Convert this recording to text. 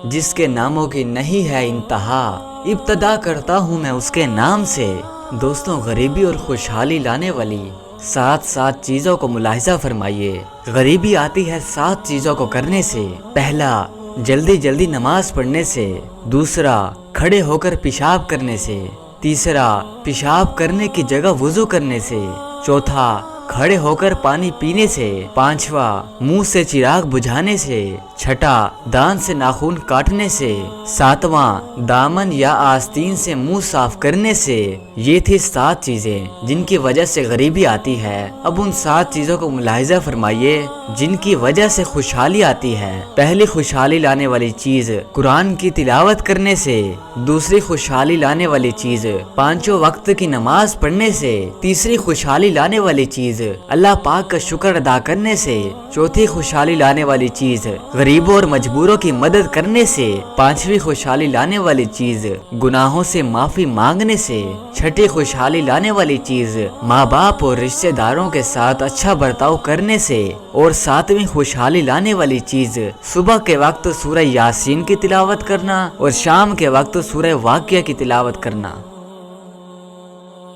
جس کے ناموں کی نہیں ہے انتہا، ابتدا کرتا ہوں میں اس کے نام سے۔ دوستوں، غریبی اور خوشحالی لانے والی 7 چیزوں کو ملاحظہ فرمائیے۔ غریبی آتی ہے 7 چیزوں کو کرنے سے۔ پہلا، جلدی نماز پڑھنے سے۔ دوسرا، کھڑے ہو کر پیشاب کرنے سے۔ تیسرا، پیشاب کرنے کی جگہ وضو کرنے سے۔ چوتھا، کھڑے ہو کر پانی پینے سے۔ پانچواں، منہ سے چراغ بجھانے سے۔ چھٹا، دان سے ناخن کاٹنے سے۔ ساتواں، دامن یا آستین سے منہ صاف کرنے سے۔ یہ تھی 7 چیزیں جن کی وجہ سے غریبی آتی ہے۔ اب ان 7 چیزوں کو ملاحظہ فرمائیے جن کی وجہ سے خوشحالی آتی ہے۔ پہلی خوشحالی لانے والی چیز قرآن کی تلاوت کرنے سے۔ دوسری خوشحالی لانے والی چیز 5 وقت کی نماز پڑھنے سے۔ تیسری خوشحالی لانے والی چیز اللہ پاک کا شکر ادا کرنے سے۔ چوتھی خوشحالی لانے والی چیز غریبوں اور مجبوروں کی مدد کرنے سے۔ پانچویں خوشحالی لانے والی چیز گناہوں سے معافی مانگنے سے۔ چھٹی خوشحالی لانے والی چیز ماں باپ اور رشتہ داروں کے ساتھ اچھا برتاؤ کرنے سے۔ اور 7ویں خوشحالی لانے والی چیز صبح کے وقت سورہ یاسین کی تلاوت کرنا اور شام کے وقت سورہ واقعہ کی تلاوت کرنا۔